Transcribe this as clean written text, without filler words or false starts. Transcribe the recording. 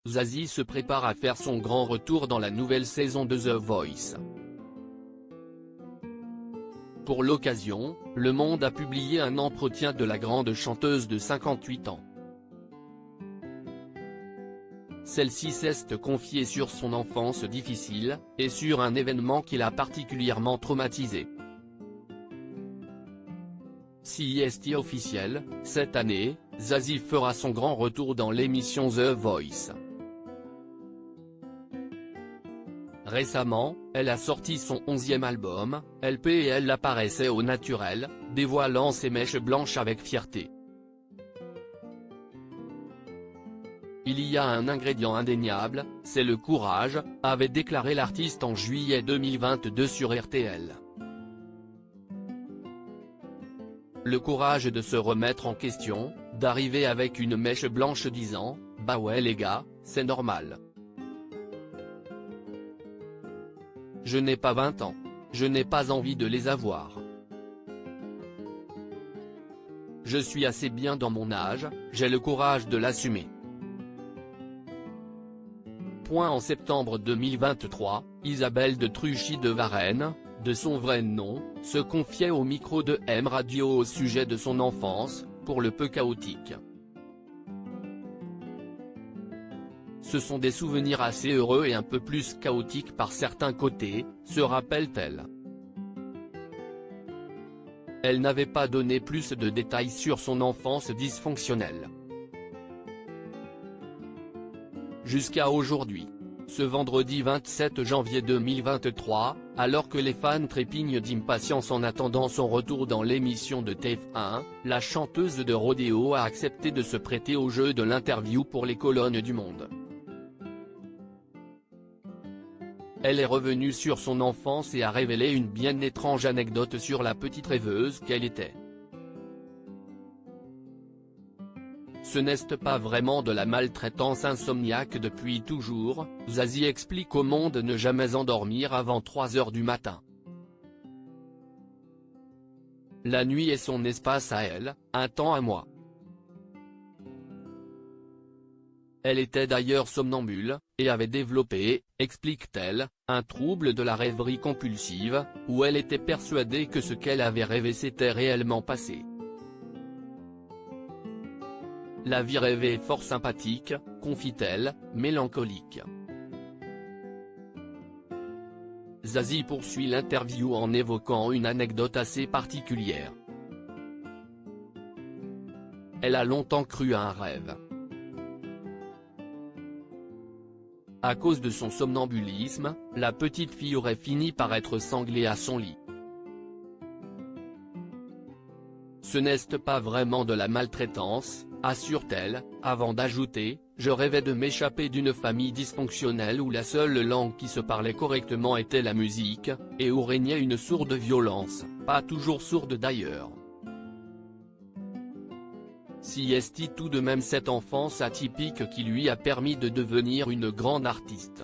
Zazie se prépare à faire son grand retour dans la nouvelle saison de The Voice. Pour l'occasion, Le Monde a publié un entretien de la grande chanteuse de 58 ans. Celle-ci s'est confiée sur son enfance difficile, et sur un événement qui l'a particulièrement traumatisée. Si est officiel, cette année, Zazie fera son grand retour dans l'émission The Voice. Récemment, elle a sorti son 11e album, LP, et elle apparaissait au naturel, dévoilant ses mèches blanches avec fierté. Il y a un ingrédient indéniable, c'est le courage, avait déclaré l'artiste en juillet 2022 sur RTL. Le courage de se remettre en question, d'arriver avec une mèche blanche disant « Bah ouais les gars, c'est normal. Je n'ai pas 20 ans. Je n'ai pas envie de les avoir. Je suis assez bien dans mon âge, j'ai le courage de l'assumer. » En septembre 2023, Isabelle de Truchy de Varenne, de son vrai nom, se confiait au micro de M Radio au sujet de son enfance, pour le peu chaotique. Ce sont des souvenirs assez heureux et un peu plus chaotiques par certains côtés, se rappelle-t-elle. Elle n'avait pas donné plus de détails sur son enfance dysfonctionnelle. Jusqu'à aujourd'hui. Ce vendredi 27 janvier 2023, alors que les fans trépignent d'impatience en attendant son retour dans l'émission de TF1, la chanteuse de rodéo a accepté de se prêter au jeu de l'interview pour les colonnes du Monde. Elle est revenue sur son enfance et a révélé une bien étrange anecdote sur la petite rêveuse qu'elle était. Ce n'est pas vraiment de la maltraitance insomniaque depuis toujours, Zazie explique au Monde ne jamais endormir avant 3 h du matin. La nuit est son espace à elle, un temps à moi. Elle était d'ailleurs somnambule, et avait développé, explique-t-elle, un trouble de la rêverie compulsive, où elle était persuadée que ce qu'elle avait rêvé s'était réellement passé. La vie rêvée est fort sympathique, confie-t-elle, mélancolique. Zazie poursuit l'interview en évoquant une anecdote assez particulière. Elle a longtemps cru à un rêve. À cause de son somnambulisme, la petite fille aurait fini par être sanglée à son lit. Ce n'est pas vraiment de la maltraitance, assure-t-elle, avant d'ajouter « Je rêvais de m'échapper d'une famille dysfonctionnelle où la seule langue qui se parlait correctement était la musique, et où régnait une sourde violence, pas toujours sourde d'ailleurs. » Si est tout de même cette enfance atypique qui lui a permis de devenir une grande artiste.